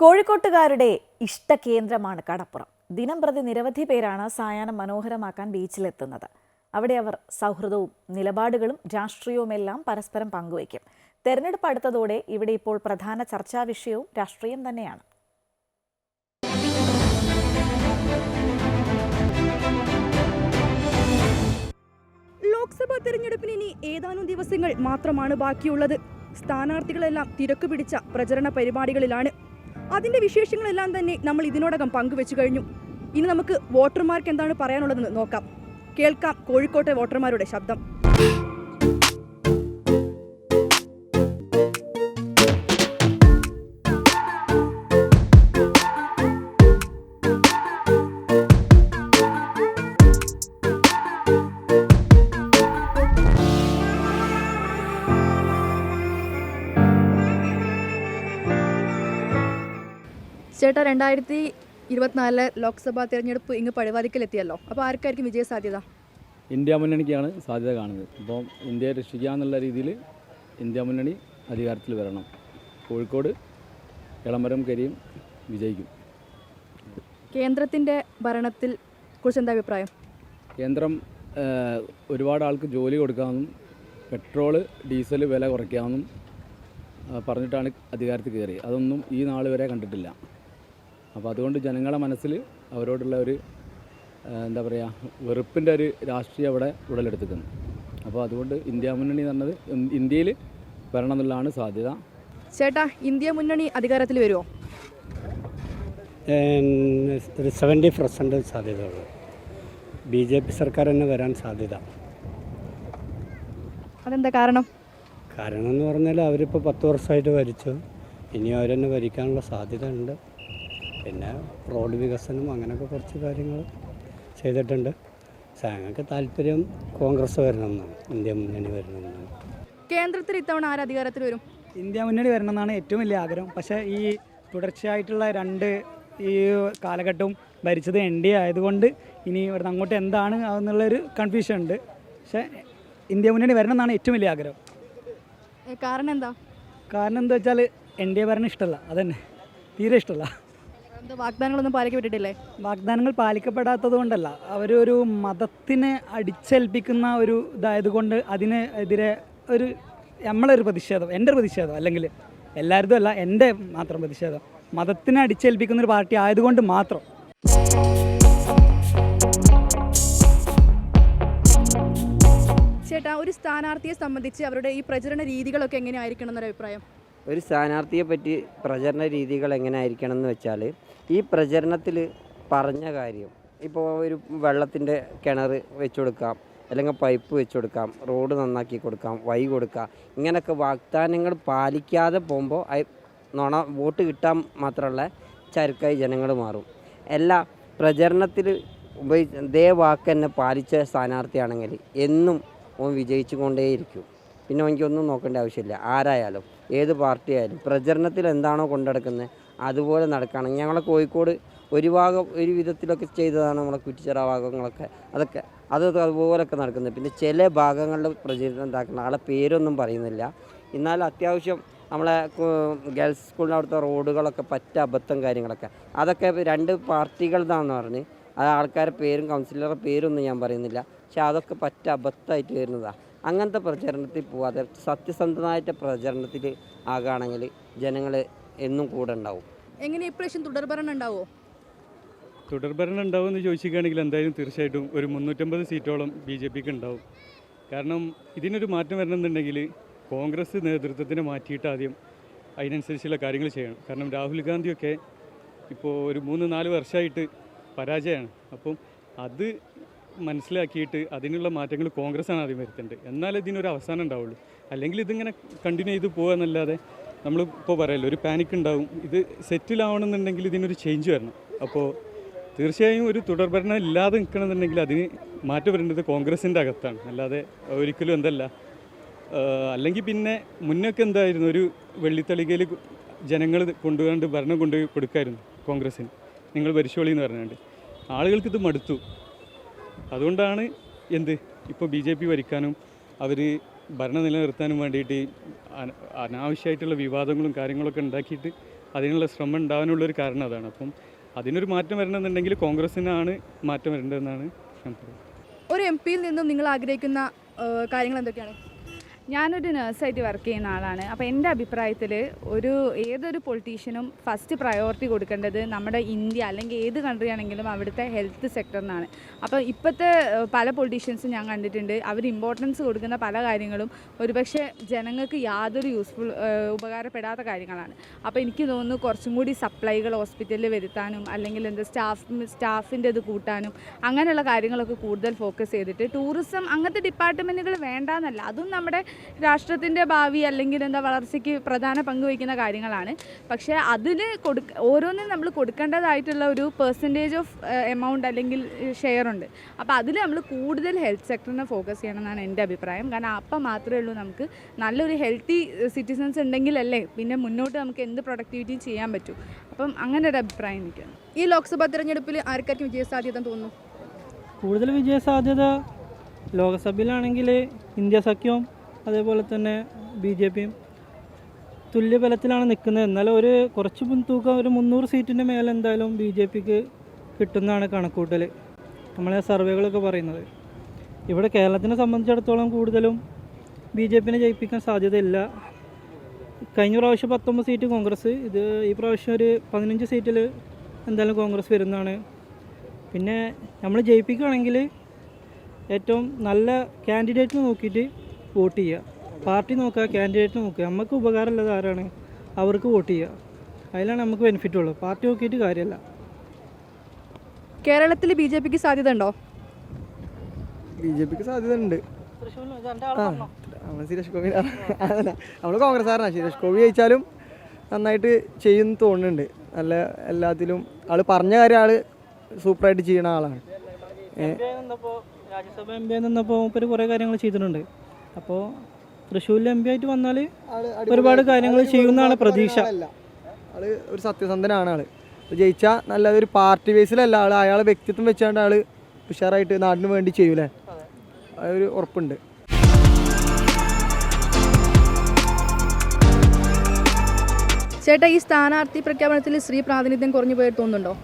കോഴിക്കോട്ടുകാരുടെ ഇഷ്ടകേന്ദ്രമാണ് കടപ്പുറം. ദിനംപ്രതി നിരവധി പേരാണ് സായാഹ്നം മനോഹരമാക്കാൻ ബീച്ചിലെത്തുന്നത്. അവിടെ അവർ സൗഹൃദവും നിലപാടുകളും രാഷ്ട്രീയവുമെല്ലാം പരസ്പരം പങ്കുവയ്ക്കും. തെരഞ്ഞെടുപ്പ് അടുത്തതോടെ ഇവിടെ ഇപ്പോൾ പ്രധാന ചർച്ചാ വിഷയവും രാഷ്ട്രീയം തന്നെയാണ്. ലോക്സഭാ തെരഞ്ഞെടുപ്പിന് ഇനി ഏതാനും ദിവസങ്ങൾ മാത്രമാണ് ബാക്കിയുള്ളത്. സ്ഥാനാർത്ഥികളെല്ലാം തിരക്ക് പിടിച്ച പ്രചരണ പരിപാടികളിലാണ്. അതിന്റെ വിശേഷങ്ങളെല്ലാം തന്നെ നമ്മൾ ഇതിനോടകം പങ്കുവെച്ചു കഴിഞ്ഞു. ഇനി നമുക്ക് വോട്ടർമാർക്ക് എന്താണ് പറയാനുള്ളതെന്ന് നോക്കാം. കേൾക്കാം കോഴിക്കോട്ടെ വോട്ടർമാരുടെ ശബ്ദം. ചേട്ടാ, 2024 ലോക്സഭാ തെരഞ്ഞെടുപ്പ് ഇങ്ങ് പടിവാതിക്കലെത്തിയല്ലോ. അപ്പോൾ ആർക്കായിരിക്കും വിജയ സാധ്യത? ഇന്ത്യ മുന്നണിക്കാണ് സാധ്യത കാണുന്നത്. അപ്പോൾ ഇന്ത്യയെ രക്ഷിക്കാന്നുള്ള രീതിയിൽ ഇന്ത്യ മുന്നണി അധികാരത്തിൽ വരണം. കോഴിക്കോട് എളമരം കരീം വിജയിക്കും. കേന്ദ്രത്തിൻ്റെ ഭരണത്തിൽ കുറിച്ച് എന്താ അഭിപ്രായം? കേന്ദ്രം ഒരുപാട് ആൾക്ക് ജോലി കൊടുക്കാമെന്നും പെട്രോള് ഡീസൽ വില കുറയ്ക്കാമെന്നും പറഞ്ഞിട്ടാണ് അധികാരത്തിൽ കയറി. അതൊന്നും ഈ നാൾ വരെ കണ്ടിട്ടില്ല. അപ്പോൾ അതുകൊണ്ട് ജനങ്ങളുടെ മനസ്സിൽ അവരോടുള്ള ഒരു എന്താ പറയുക, വെറുപ്പിൻ്റെ ഒരു രാഷ്ട്രീയം അവിടെ ഉടലെടുത്തിരിക്കുന്നു. അപ്പോൾ അതുകൊണ്ട് ഇന്ത്യ മുന്നണി എന്നത് ഇന്ത്യയിൽ വരണം എന്നുള്ളതാണ് സാധ്യത. ചേട്ടാ, ഇന്ത്യ മുന്നണി അധികാരത്തിൽ വരുമോ? ഒരു 70% സാധ്യതയുള്ളൂ. BJP സർക്കാർ തന്നെ വരാൻ സാധ്യത. അതെന്താ കാരണം? കാരണം എന്ന് പറഞ്ഞാൽ അവരിപ്പോൾ 10 വർഷമായിട്ട് ഭരിച്ചു. ഇനി അവർ തന്നെ ഭരിക്കാനുള്ള സാധ്യത ഉണ്ട്. പിന്നെ റോഡ് വികസനം അങ്ങനെയൊക്കെ കുറച്ച് കാര്യങ്ങൾ ചെയ്തിട്ടുണ്ട്. പക്ഷേ ഞങ്ങൾക്ക് താല്പര്യം കോൺഗ്രസ് വരണമെന്നാണ്, ഇന്ത്യ മുന്നണി വരണമെന്നാണ്. കേന്ദ്രത്തിൽ ഇത്തവണ ആര് അധികാരത്തിൽ വരും? ഇന്ത്യ മുന്നണി വരണമെന്നാണ് ഏറ്റവും വലിയ ആഗ്രഹം. പക്ഷേ ഈ തുടർച്ചയായിട്ടുള്ള ഈ കാലഘട്ടവും ഭരിച്ചത് NDA ആയതുകൊണ്ട് ഇനി ഇവിടുന്ന് അങ്ങോട്ട് എന്താണ് എന്നുള്ളൊരു കൺഫ്യൂഷൻ ഉണ്ട്. പക്ഷേ ഇന്ത്യ മുന്നണി വരണമെന്നാണ് ഏറ്റവും വലിയ ആഗ്രഹം. കാരണം എന്താ? കാരണം എന്താ വെച്ചാൽ NDA ഭരണം ഇഷ്ടമല്ല, അതന്നെ, തീരെ ഇഷ്ടമല്ല. വാഗ്ദാനങ്ങളൊന്നും പാലിക്കപ്പെട്ടിട്ടില്ലേ? വാഗ്ദാനങ്ങൾ പാലിക്കപ്പെടാത്തത് കൊണ്ടല്ല, അവരൊരു മതത്തിനെ അടിച്ചേൽപ്പിക്കുന്ന ഒരു ഇതായതുകൊണ്ട് അതിനെതിരെ ഒരു നമ്മളൊരു പ്രതിഷേധം, എൻ്റെ ഒരു പ്രതിഷേധം, അല്ലെങ്കിൽ എല്ലാവരുടെയും അല്ല, എൻ്റെ മാത്രം പ്രതിഷേധം, മതത്തിനെ അടിച്ചേൽപ്പിക്കുന്ന ഒരു പാർട്ടി ആയതുകൊണ്ട് മാത്രം. ചേട്ടാ, ഒരു സ്ഥാനാർത്ഥിയെ സംബന്ധിച്ച് അവരുടെ ഈ പ്രചരണ രീതികളൊക്കെ എങ്ങനെയായിരിക്കണം എന്നൊരു അഭിപ്രായം? ഒരു സ്ഥാനാർത്ഥിയെ പറ്റി പ്രചരണ രീതികൾ എങ്ങനെ ആയിരിക്കണം എന്ന് വെച്ചാൽ, ഈ പ്രചരണത്തിൽ പറഞ്ഞ കാര്യം, ഇപ്പോൾ ഒരു വെള്ളത്തിൻ്റെ കിണർ വെച്ച് കൊടുക്കാം, അല്ലെങ്കിൽ പൈപ്പ് വെച്ച് കൊടുക്കാം, റോഡ് നന്നാക്കി കൊടുക്കാം, വഴി കൊടുക്കാം, ഇങ്ങനെയൊക്കെ വാഗ്ദാനങ്ങൾ പാലിക്കാതെ പോകുമ്പോൾ വോട്ട് കിട്ടാൻ മാത്രമുള്ള ചരക്കായി ജനങ്ങൾ മാറും. എല്ലാ പ്രചരണത്തിൽ ഇതേ വാക്ക് തന്നെ പാലിച്ച സ്ഥാനാർത്ഥിയാണെങ്കിൽ എന്നും വിജയിച്ചു കൊണ്ടേയിരിക്കും. പിന്നെ എനിക്കൊന്നും നോക്കേണ്ട ആവശ്യമില്ല. ആരായാലും ഏത് പാർട്ടി ആയാലും പ്രചരണത്തിൽ എന്താണോ കൊണ്ടുനടക്കുന്നത് അതുപോലെ നടക്കുകയാണെങ്കിൽ, ഞങ്ങളെ കോഴിക്കോട് ഒരു വിധത്തിലൊക്കെ ചെയ്തതാണ് നമ്മളെ കുറ്റിച്ചിറ ഭാഗങ്ങളൊക്കെ, അതുപോലൊക്കെ നടക്കുന്നത്. പിന്നെ ചില ഭാഗങ്ങളിൽ പ്രചരണം ഉണ്ടാക്കുന്ന ആളെ പേരൊന്നും പറയുന്നില്ല. എന്നാൽ അത്യാവശ്യം നമ്മളെ ഗേൾസ് സ്കൂളിൻ്റെ അവിടുത്തെ റോഡുകളൊക്കെ പറ്റ അബദ്ധം കാര്യങ്ങളൊക്കെ, അതൊക്കെ 2 പാർട്ടികളതാണെന്ന് പറഞ്ഞ് അത് ആൾക്കാരുടെ പേരും കൗൺസിലറുടെ പേരൊന്നും ഞാൻ പറയുന്നില്ല. പക്ഷെ അതൊക്കെ പറ്റ അബദ്ധമായിട്ട് വരുന്നതാണ്. അങ്ങനത്തെ പ്രചരണത്തിൽ പോവാതെ സത്യസന്ധമായിട്ട് പ്രചരണത്തിൽ ആകുകയാണെങ്കിൽ ജനങ്ങൾ എന്നും കൂടെ ഉണ്ടാവും. എങ്ങനെ ഇപ്രാവശ്യം തുടർഭരണം ഉണ്ടാവുമോ? തുടർഭരണം ഉണ്ടാവുമെന്ന് ചോദിക്കുകയാണെങ്കിൽ എന്തായാലും തീർച്ചയായിട്ടും ഒരു 350 സീറ്റോളം BJPക്ക് ഉണ്ടാവും. കാരണം ഇതിനൊരു മാറ്റം വരണമെന്നുണ്ടെങ്കിൽ കോൺഗ്രസ് നേതൃത്വത്തിനെ മാറ്റിയിട്ട് ആദ്യം അതിനനുസരിച്ചുള്ള കാര്യങ്ങൾ ചെയ്യണം. കാരണം രാഹുൽ ഗാന്ധിയൊക്കെ ഇപ്പോൾ ഒരു 3-4 വർഷമായിട്ട് പരാജയമാണ്. അപ്പം അത് മനസ്സിലാക്കിയിട്ട് അതിനുള്ള മാറ്റങ്ങൾ കോൺഗ്രസ്സാണ് ആദ്യം വരുത്തേണ്ടത്. എന്നാലേ ഇതിനൊരു അവസാനം ഉണ്ടാവുള്ളൂ. അല്ലെങ്കിൽ ഇതിങ്ങനെ കണ്ടിന്യൂ ചെയ്ത് പോകുക എന്നല്ലാതെ നമ്മളിപ്പോൾ പറയല്ലോ, ഒരു പാനിക് ഉണ്ടാവും. ഇത് സെറ്റിലാവണമെന്നുണ്ടെങ്കിൽ ഇതിനൊരു ചേഞ്ച് വരണം. അപ്പോൾ തീർച്ചയായും ഒരു തുടർഭരണം ഇല്ലാതെ നിൽക്കണമെന്നുണ്ടെങ്കിൽ അതിന് മാറ്റം വരേണ്ടത് കോൺഗ്രസിൻ്റെ അകത്താണ്, അല്ലാതെ ഒരിക്കലും എന്തല്ല. അല്ലെങ്കിൽ പിന്നെ മുന്നൊക്കെ എന്തായിരുന്നു, ഒരു വെള്ളിത്തളികയിൽ ജനങ്ങൾ കൊണ്ടുപോകാണ്ട് ഭരണം കൊണ്ടുപോയി കൊടുക്കായിരുന്നു കോൺഗ്രസ്സിന്, നിങ്ങൾ ഭരിച്ചോളി എന്ന് പറഞ്ഞുകൊണ്ട്. ആളുകൾക്കിത് മടുത്തു. അതുകൊണ്ടാണ് ഇപ്പോൾ BJP ഭരിക്കാനും അവർ ഭരണം നിലനിർത്താനും വേണ്ടിയിട്ട് അനാവശ്യമായിട്ടുള്ള വിവാദങ്ങളും കാര്യങ്ങളൊക്കെ ഉണ്ടാക്കിയിട്ട് അതിനുള്ള ശ്രമം ഉണ്ടാകാനുള്ളൊരു കാരണം അതാണ്. അപ്പം അതിനൊരു മാറ്റം വരണമെന്നുണ്ടെങ്കിൽ കോൺഗ്രസ്സിനാണ് മാറ്റം വരേണ്ടതെന്നാണ് ഞാൻ പറയുന്നത്. ഒരു എം പിയിൽ നിന്നും നിങ്ങൾ ആഗ്രഹിക്കുന്ന കാര്യങ്ങൾ എന്തൊക്കെയാണ്? ഞാനൊരു നഴ്സായിട്ട് വർക്ക് ചെയ്യുന്ന ആളാണ്. അപ്പോൾ എൻ്റെ അഭിപ്രായത്തിൽ ഏതൊരു പൊളിറ്റീഷ്യനും ഫസ്റ്റ് പ്രയോറിറ്റി കൊടുക്കേണ്ടത് നമ്മുടെ ഇന്ത്യ അല്ലെങ്കിൽ ഏത് കൺട്രി ആണെങ്കിലും അവിടുത്തെ ഹെൽത്ത് സെക്ടറിനാണ്. അപ്പോൾ ഇപ്പോഴത്തെ പല പൊളിറ്റീഷ്യൻസും ഞാൻ കണ്ടിട്ടുണ്ട്, അവർ ഇമ്പോർട്ടൻസ് കൊടുക്കുന്ന പല കാര്യങ്ങളും ഒരുപക്ഷെ ജനങ്ങൾക്ക് യാതൊരു ഉപകാരപ്പെടാത്ത കാര്യങ്ങളാണ്. അപ്പോൾ എനിക്ക് തോന്നുന്നു കുറച്ചും കൂടി സപ്ലൈകൾ ഹോസ്പിറ്റലിൽ വരുത്താനും അല്ലെങ്കിൽ സ്റ്റാഫിൻ്റെ ഇത് കൂട്ടാനും അങ്ങനെയുള്ള കാര്യങ്ങളൊക്കെ കൂടുതൽ ഫോക്കസ് ചെയ്തിട്ട് ടൂറിസം അങ്ങനത്തെ ഡിപ്പാർട്ട്മെൻറ്റുകൾ വേണ്ടാന്നല്ല, അതും നമ്മുടെ രാഷ്ട്രത്തിൻ്റെ ഭാവി അല്ലെങ്കിൽ വളർച്ചയ്ക്ക് പ്രധാന പങ്ക് വഹിക്കുന്ന കാര്യങ്ങളാണ്. പക്ഷേ അതിന് ഓരോന്നും നമ്മൾ കൊടുക്കേണ്ടതായിട്ടുള്ള ഒരു പെർസെൻറ്റേജ് ഓഫ് എമൗണ്ട് അല്ലെങ്കിൽ ഷെയർ ഉണ്ട്. അപ്പോൾ അതിൽ നമ്മൾ കൂടുതൽ ഹെൽത്ത് സെക്ടറിനെ ഫോക്കസ് ചെയ്യണമെന്നാണ് എൻ്റെ അഭിപ്രായം. കാരണം അപ്പം മാത്രമേ ഉള്ളൂ നമുക്ക് നല്ലൊരു ഹെൽത്തി സിറ്റിസൺസ് ഉണ്ടെങ്കിലല്ലേ പിന്നെ മുന്നോട്ട് നമുക്ക് എന്ത് പ്രൊഡക്ടിവിറ്റിയും ചെയ്യാൻ പറ്റൂ. അപ്പം അങ്ങനെ ഒരു അഭിപ്രായം എനിക്കാണ്. ഈ ലോക്സഭാ തിരഞ്ഞെടുപ്പിൽ ആർക്കായിരിക്കും വിജയസാധ്യത തോന്നുന്നു? കൂടുതൽ വിജയസാധ്യത ലോക്സഭയിലാണെങ്കിൽ ഇന്ത്യ സഖ്യവും അതേപോലെ തന്നെ BJPയും തുല്യബലത്തിലാണ് നിൽക്കുന്നത്. എന്നാലും കുറച്ച് മുൻതൂക്കം 300 സീറ്റിൻ്റെ മേലെ എന്തായാലും BJPക്ക് കിട്ടുന്നതാണ് കണക്കൂട്ടൽ, നമ്മളെ സർവേകളൊക്കെ പറയുന്നത്. ഇവിടെ കേരളത്തിനെ സംബന്ധിച്ചിടത്തോളം കൂടുതലും BJPനെ ജയിപ്പിക്കാൻ സാധ്യതയില്ല. കഴിഞ്ഞ പ്രാവശ്യം 19 സീറ്റ് കോൺഗ്രസ്, ഈ പ്രാവശ്യം ഒരു 15 സീറ്റിൽ എന്തായാലും കോൺഗ്രസ് വരുന്നതാണ്. പിന്നെ നമ്മൾ ജയിപ്പിക്കുകയാണെങ്കിൽ ഏറ്റവും നല്ല കാൻഡിഡേറ്റിനെ നോക്കിയിട്ട് വോട്ട് ചെയ്യുക. പാർട്ടി നോക്കുക, കാൻഡിഡേറ്റിനെ നോക്കുക. നമുക്ക് ഉപകാരമുള്ളത് ആരാണ് അവർക്ക് വോട്ട് ചെയ്യുക. അതിലാണ് നമുക്ക് ബെനിഫിറ്റ് ഉള്ളൂ. പാർട്ടി നോക്കിയിട്ട് കാര്യമല്ല. കേരളത്തിൽ BJPക്ക് സാധ്യത ഉണ്ടോ? BJPക്ക് സാധ്യത ഉണ്ട്. സുരേഷ് ഗോപി നമ്മൾ കോൺഗ്രസ്സുകാരനാണ്. സുരേഷ് ഗോപി ജയിച്ചാലും നന്നായിട്ട് ചെയ്യുമെന്ന് തോന്നുന്നുണ്ട്. നല്ല എല്ലാത്തിലും ആൾ പറഞ്ഞ കാര്യം ആൾ സൂപ്പറായിട്ട് ചെയ്യുന്ന ആളാണ്. രാജ്യസഭ MP ആയി നിന്നപ്പോൾ മൂപ്പര് കുറേ കാര്യങ്ങൾ ചെയ്തിട്ടുണ്ട്. അപ്പോൾ തൃശ്ശൂരിൽ MP ആയിട്ട് വന്നാൽ ഒരുപാട് കാര്യങ്ങൾ ചെയ്യുന്നതാണ് പ്രതീക്ഷ. ആൾ ഒരു സത്യസന്ധനാണ്. ആൾ ജയിച്ചാൽ നല്ലതൊരു പാർട്ടി ബേസിലല്ല, അയാളെ വ്യക്തിത്വം വെച്ചാണ്ട് ആൾ ഉഷാറായിട്ട് നാടിന് വേണ്ടി ചെയ്യൂലേ, അതൊരു ഉറപ്പുണ്ട്. ചേട്ടാ, ഈ സ്ഥാനാർത്ഥി പ്രഖ്യാപനത്തിൽ സ്ത്രീ പ്രാതിനിധ്യം കുറഞ്ഞു പോയിട്ട് തോന്നുന്നുണ്ടോ?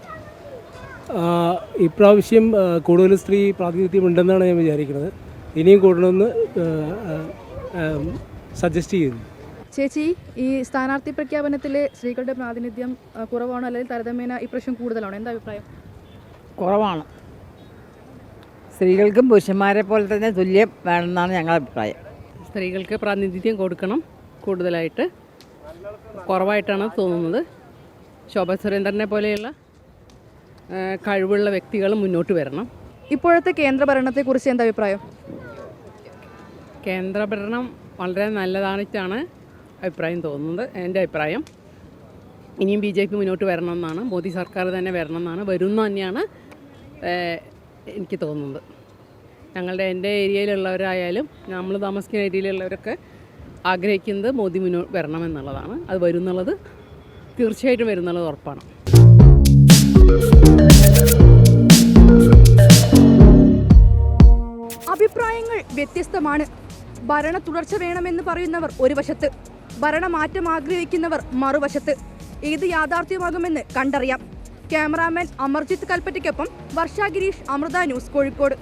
ഇപ്രാവശ്യം കൂടുതൽ സ്ത്രീ പ്രാതിനിധ്യം ഉണ്ടെന്നാണ് ഞാൻ വിചാരിക്കുന്നത്. ഇനിയും കൂടണമെന്ന് സജസ്റ്റ് ചെയ്യുന്നു. ചേച്ചി, ഈ സ്ഥാനാർത്ഥി പ്രഖ്യാപനത്തിൽ സ്ത്രീകളുടെ പ്രാതിനിധ്യം കുറവാണോ അല്ലെങ്കിൽ താരതമ്യേന ഇപ്രാവശ്യം കൂടുതലാണോ? എന്താ അഭിപ്രായം? കുറവാണ്. സ്ത്രീകൾക്കും പുരുഷന്മാരെ പോലെ തന്നെ തുല്യം വേണമെന്നാണ് ഞങ്ങളുടെ അഭിപ്രായം. സ്ത്രീകൾക്ക് പ്രാതിനിധ്യം കൊടുക്കണം, കൂടുതലായിട്ട്. കുറവായിട്ടാണ് തോന്നുന്നത്. ശോഭ സുരേന്ദ്രനെ പോലെയുള്ള കഴിവുള്ള വ്യക്തികൾ മുന്നോട്ട് വരണം. ഇപ്പോഴത്തെ കേന്ദ്ര ഭരണത്തെക്കുറിച്ച് എന്താ അഭിപ്രായം? കേന്ദ്രഭരണം വളരെ നല്ലതായിട്ടാണ് അഭിപ്രായം തോന്നുന്നത്. എൻ്റെ അഭിപ്രായം ഇനിയും BJP മുന്നോട്ട് വരണമെന്നാണ്, മോദി സർക്കാർ തന്നെ വരണമെന്നാണ്, വരുന്നു തന്നെയാണ് എനിക്ക് തോന്നുന്നത്. എൻ്റെ ഏരിയയിലുള്ളവരായാലും നമ്മൾ താമസിക്കുന്ന ഏരിയയിലുള്ളവരൊക്കെ ആഗ്രഹിക്കുന്നത് മോദി മുന്നോട്ട് വരണമെന്നുള്ളതാണ്. അത് വരുന്നുള്ളത് തീർച്ചയായിട്ടും വരുന്നുള്ളത് ഉറപ്പാണ്. അഭിപ്രായങ്ങൾ വ്യത്യസ്തമാണ്. ഭരണ തുടർച്ച വേണമെന്ന് പറയുന്നവർ ഒരു വശത്ത്, ഭരണമാറ്റം ആഗ്രഹിക്കുന്നവർ മറുവശത്ത്. ഏത് യാഥാർത്ഥ്യമാകുമെന്ന് കണ്ടറിയാം. ക്യാമറാമാൻ അമർജിത്ത് കൽപ്പറ്റയ്ക്കൊപ്പം വർഷ ഗിരീഷ്, അമൃത ന്യൂസ്, കോഴിക്കോട്.